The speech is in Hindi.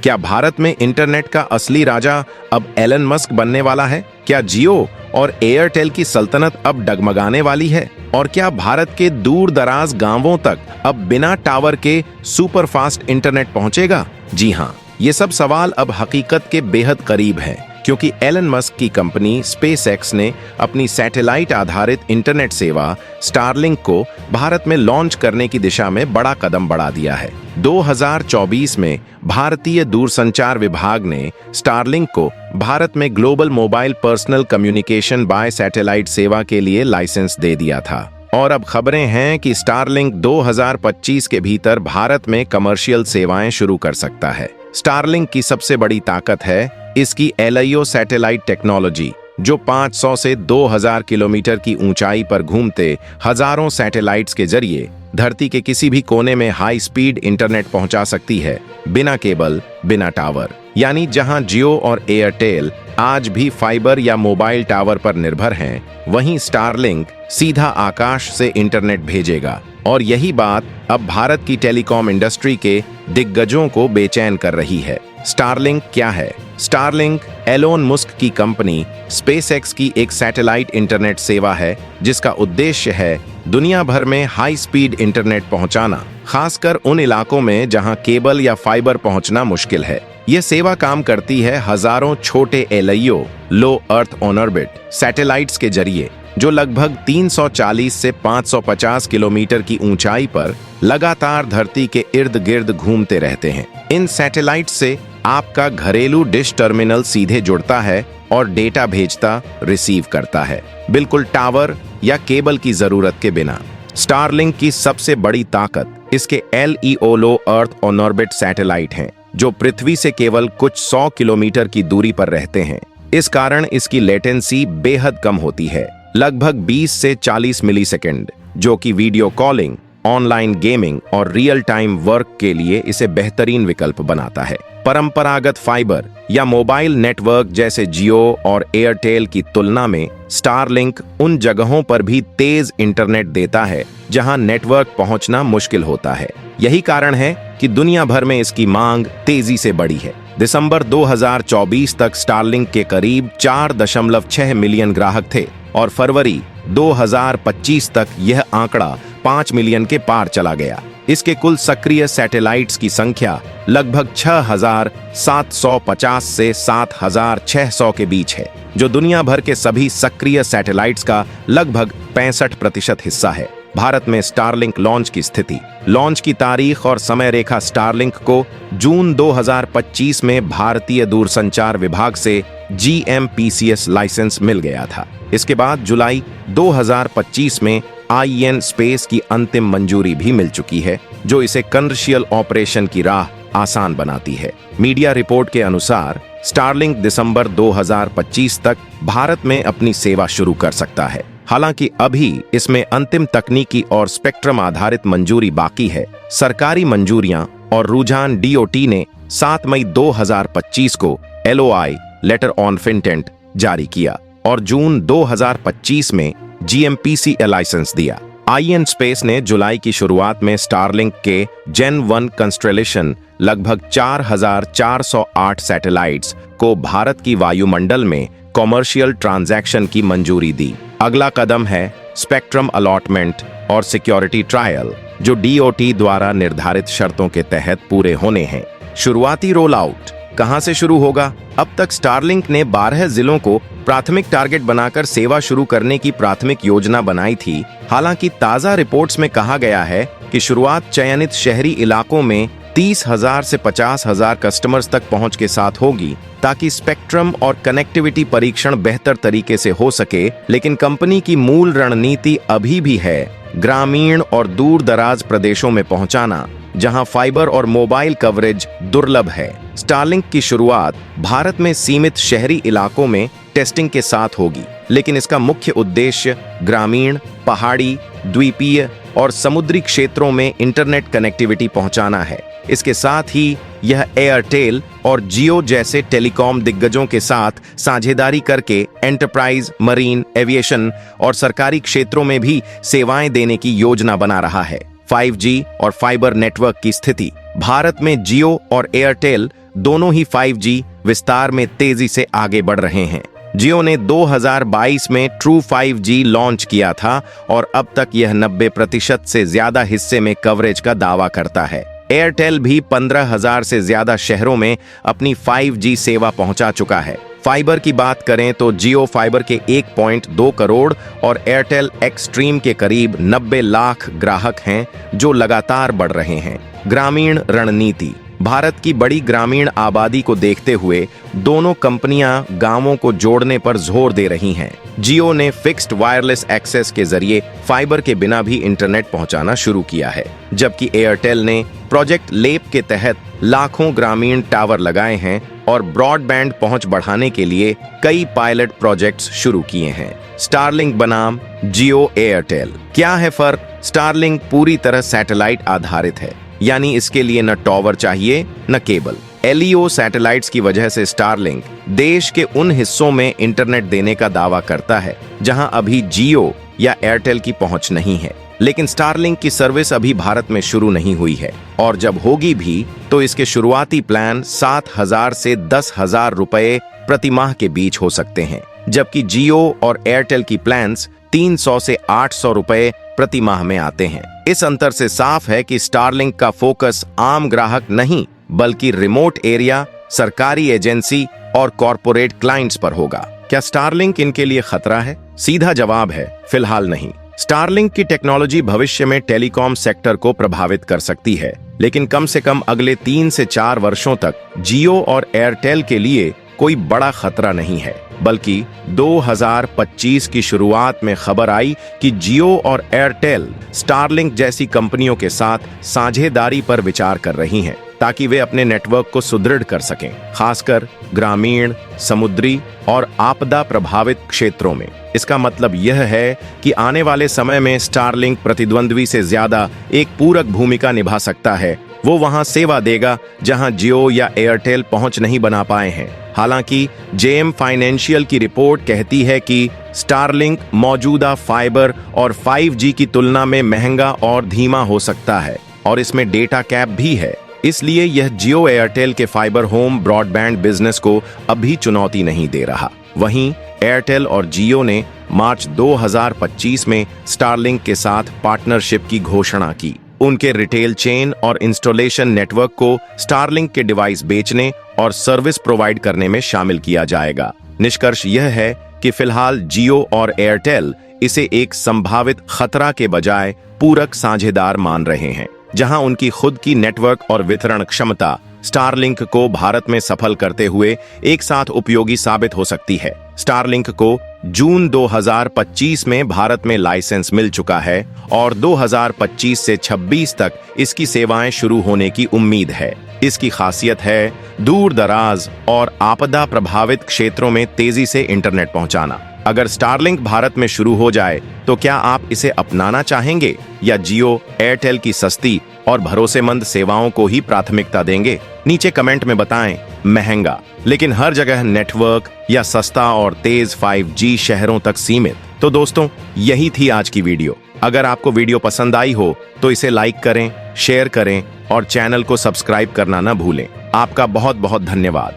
क्या भारत में इंटरनेट का असली राजा अब एलन मस्क बनने वाला है? क्या जियो और एयरटेल की सल्तनत अब डगमगाने वाली है? और क्या भारत के दूर दराज गांवों तक अब बिना टावर के सुपर फास्ट इंटरनेट पहुंचेगा? जी हाँ, ये सब सवाल अब हकीकत के बेहद करीब हैं, क्योंकि एलन मस्क की कंपनी स्पेसएक्स ने अपनी सैटेलाइट आधारित इंटरनेट सेवा स्टारलिंक को भारत में लॉन्च करने की दिशा में बड़ा कदम बढ़ा दिया है। 2024 में भारतीय दूरसंचार विभाग ने स्टारलिंक को भारत में global mobile personal communication bye satellite सेवा के लिए लाइसेंस दे दिया था। और अब खबरें हैं कि स्टारलिंक 2025 के भीतर भारत में कमर्शियल सेवाएं शुरू कर सकता है। स्टारलिंक की सबसे बड़ी ताकत है इसकी LEO सैटेलाइट टेक्नोलॉजी, जो 500 से 2000 किलोमीटर की ऊंचाई पर घूमते हजारों सैटेलाइट्स के जरिए धरती के किसी भी कोने में हाई स्पीड इंटरनेट पहुंचा सकती है, बिना केबल, बिना टावर। यानी जहां जियो और एयरटेल आज भी फाइबर या मोबाइल टावर पर निर्भर हैं, वहीं स्टारलिंक सीधा आकाश से इंटरनेट भेजेगा। और यही बात अब भारत की टेलीकॉम इंडस्ट्री के दिग्गजों को बेचैन कर रही है। स्टारलिंक क्या है? स्टारलिंक एलोन मस्क की कंपनी स्पेसएक्स की एक सैटेलाइट इंटरनेट सेवा है, जिसका उद्देश्य है दुनिया भर में हाई स्पीड इंटरनेट पहुंचाना, खासकर उन इलाकों में जहां केबल या फाइबर पहुंचना मुश्किल है। यह सेवा काम करती है हजारों छोटे LEO low earth on orbit satellites के जरिए, जो लगभग 340 से 550 किलोमीटर की ऊंचाई पर लगातार धरती के इर्द गिर्द घूमते रहते हैं। इन सैटेलाइट से आपका घरेलू डिश टर्मिनल सीधे जुड़ता है और डेटा भेजता, रिसीव करता है, बिल्कुल टावर या केबल की जरूरत के बिना। स्टारलिंक की सबसे बड़ी ताकत इसके LEO low earth on orbit satellite हैं, जो पृथ्वी से केवल कुछ 100 किलोमीटर की दूरी पर रहते हैं। इस कारण इसकी लेटेंसी बेहद कम होती है, लगभग 20 से 40 मिलीसेकंड, जो कि वीडियो कॉलिंग, ऑनलाइन गेमिंग और रियल टाइम वर्क के लिए इसे बेहतरीन विकल्प बनाता है। परंपरागत फाइबर या मोबाइल नेटवर्क जैसे जियो और एयरटेल की तुलना में स्टारलिंक उन जगहों पर भी तेज इंटरनेट देता है जहां नेटवर्क पहुंचना मुश्किल होता है। यही कारण है कि दुनिया भर में इसकी मांग तेजी से बढ़ी है। दिसंबर 2024 तक स्टारलिंक के करीब 4.6 मिलियन ग्राहक थे और फरवरी 2025 तक यह आंकड़ा 5 मिलियन के पार चला गया। इसके कुल सक्रिय सैटेलाइट्स की संख्या लगभग 6,750 से 7,600 के बीच है, जो दुनिया भर के सभी सक्रिय सैटेलाइट्स का लगभग 65% हिस्सा है। भारत में स्टारलिंक लॉन्च की स्थिति, लॉन्च की तारीख और समय रेखा। स्टारलिंक को जून 2025 में भारतीय दूरसंचार विभाग से GMPCS लाइसेंस मिल गया था। इसके बाद जुलाई 2025 में IN स्पेस की अंतिम मंजूरी भी मिल चुकी है, जो इसे कमर्शियल ऑपरेशन की राह आसान बनाती है। मीडिया रिपोर्ट के अनुसार स्टारलिंक दिसंबर 2025 तक भारत में अपनी सेवा शुरू कर सकता है। हालांकि अभी इसमें अंतिम तकनीकी और स्पेक्ट्रम आधारित मंजूरी बाकी है। सरकारी मंजूरियां और रुझान DOT ने 7 मई 2025 को LOI लेटर ऑन इंटेंट जारी किया और जून 2025 में GMPC लाइसेंस दिया। IN स्पेस ने जुलाई की शुरुआत में स्टारलिंक के Gen 1 कंस्टेलेशन लगभग 4,408 सैटेलाइट्स को भारत की वायुमंडल में कॉमर्शियल ट्रांजैक्शन की मंजूरी दी। अगला कदम है स्पेक्ट्रम अलॉटमेंट और सिक्योरिटी ट्रायल, जो DOT द्वारा निर्धारित शर्तों के तहत पूरे होने हैं। शुरुआती रोल आउट कहां से शुरू होगा? अब तक स्टारलिंक ने 12 जिलों को प्राथमिक टारगेट बनाकर सेवा शुरू करने की प्राथमिक योजना बनाई थी। हालांकि ताजा रिपोर्ट्स में कहा गया है कि शुरुआत चयनित शहरी इलाकों में 30,000 से 50,000 कस्टमर्स तक पहुंच के साथ होगी, ताकि स्पेक्ट्रम और कनेक्टिविटी परीक्षण बेहतर तरीके से हो सके। लेकिन कंपनी की मूल रणनीति अभी भी है ग्रामीण और दूर दराज प्रदेशों में पहुंचाना, जहां फाइबर और मोबाइल कवरेज दुर्लभ है। स्टारलिंक की शुरुआत भारत में सीमित शहरी इलाकों में टेस्टिंग के साथ होगी, लेकिन इसका मुख्य उद्देश्य ग्रामीण, पहाड़ी, द्वीपीय और समुद्री क्षेत्रों में इंटरनेट कनेक्टिविटी पहुंचाना है। इसके साथ ही यह एयरटेल और जियो जैसे टेलीकॉम दिग्गजों के साथ साझेदारी करके एंटरप्राइज, मरीन, एविएशन और सरकारी क्षेत्रों में भी सेवाएं देने की योजना बना रहा है। 5G और फाइबर नेटवर्क की स्थिति। भारत में जियो और एयरटेल दोनों ही 5G विस्तार में तेजी से आगे बढ़ रहे हैं। जियो ने 2022 में ट्रू 5G लॉन्च किया था और अब तक यह 90% से ज्यादा हिस्से में कवरेज का दावा करता है। एयरटेल भी 15,000 से ज्यादा शहरों में अपनी 5G सेवा पहुंचा चुका है। फाइबर की बात करें तो जियो फाइबर के 1.2 करोड़ और एयरटेल एक्सट्रीम के करीब 90 लाख ग्राहक हैं जो लगातार बढ़ रहे हैं। ग्रामीण रणनीति। भारत की बड़ी ग्रामीण आबादी को देखते हुए दोनों कंपनियां गांवों को जोड़ने पर जोर दे रही हैं। जियो ने फिक्स्ड वायरलेस एक्सेस के जरिए फाइबर के बिना भी इंटरनेट पहुंचाना शुरू किया है, जबकि एयरटेल ने प्रोजेक्ट लेप के तहत लाखों ग्रामीण टावर लगाए हैं और ब्रॉडबैंड पहुंच बढ़ाने के लिए कई पायलट प्रोजेक्ट्स शुरू किए हैं। स्टारलिंक बनाम जियो एयरटेल। क्या है फर्क? स्टारलिंक पूरी तरह सैटेलाइट आधारित है, यानी इसके लिए न टॉवर चाहिए न केबल। LEO सैटेलाइट्स की वजह से स्टारलिंक देश के उन हिस्सों में इंटरनेट देने का दावा करता है जहां अभी जियो या एयरटेल की पहुंच नहीं है। लेकिन स्टारलिंक की सर्विस अभी भारत में शुरू नहीं हुई है और जब होगी भी तो इसके शुरुआती प्लान 7,000 से 10,000 रुपए प्रति माह के बीच हो सकते हैं, जबकि जियो और एयरटेल की प्लान्स 300 से 800 रुपए प्रति माह में आते हैं। इस अंतर से साफ है कि स्टारलिंक का फोकस आम ग्राहक नहीं बल्कि रिमोट एरिया, सरकारी एजेंसी और कॉरपोरेट क्लाइंट्स पर होगा। क्या स्टारलिंक इनके लिए खतरा है? सीधा जवाब है, फिलहाल नहीं। स्टारलिंक की टेक्नोलॉजी भविष्य में टेलीकॉम सेक्टर को प्रभावित कर सकती है, लेकिन कम से कम अगले 3 से 4 वर्षों तक जियो और एयरटेल के लिए कोई बड़ा खतरा नहीं है। बल्कि 2025 की शुरुआत में खबर आई कि जियो और एयरटेल स्टारलिंक जैसी कंपनियों के साथ साझेदारी पर विचार कर रही हैं, ताकि वे अपने नेटवर्क को सुदृढ़ कर सकें, खासकर ग्रामीण, समुद्री और आपदा प्रभावित क्षेत्रों में। इसका मतलब यह है कि आने वाले समय में स्टारलिंक प्रतिद्वंद्वी से ज्यादा एक पूरक भूमिका निभा सकता है। वो वहां सेवा देगा जहां जियो या एयरटेल पहुंच नहीं बना पाए हैं। हालांकि जेएम फाइनेंशियल की रिपोर्ट कहती है कि स्टारलिंक मौजूदा फाइबर और 5G की तुलना में महंगा और धीमा हो सकता है और इसमें डेटा कैप भी है। इसलिए यह जियो एयरटेल के फाइबर होम ब्रॉडबैंड बिजनेस को अभी चुनौती नहीं दे रहा। वहीं एयरटेल और जियो ने मार्च 2025 में स्टारलिंक के साथ पार्टनरशिप की घोषणा की। उनके रिटेल चेन और इंस्टॉलेशन नेटवर्क को स्टारलिंक के डिवाइस बेचने और सर्विस प्रोवाइड करने में शामिल किया जाएगा। निष्कर्ष यह है कि फिलहाल जियो और एयरटेल इसे एक संभावित खतरा के बजाय पूरक साझेदार मान रहे हैं, जहां उनकी खुद की नेटवर्क और वितरण क्षमता स्टारलिंक को भारत में सफल करते हुए एक साथ उपयोगी साबित हो सकती है। स्टारलिंक को जून 2025 में भारत में लाइसेंस मिल चुका है और 2025 से 26 तक इसकी सेवाएं शुरू होने की उम्मीद है। इसकी खासियत है दूर दराज और आपदा प्रभावित क्षेत्रों में तेजी से इंटरनेट पहुंचाना। अगर स्टारलिंक भारत में शुरू हो जाए तो क्या आप इसे अपनाना चाहेंगे या जियो एयरटेल की सस्ती और भरोसेमंद सेवाओं को ही प्राथमिकता देंगे? नीचे कमेंट में बताएं। महंगा लेकिन हर जगह नेटवर्क या सस्ता और तेज 5G शहरों तक सीमित। तो दोस्तों, यही थी आज की वीडियो। अगर आपको वीडियो पसंद आई हो तो इसे लाइक करें, शेयर करें और चैनल को सब्सक्राइब करना न भूलें। आपका बहुत बहुत धन्यवाद।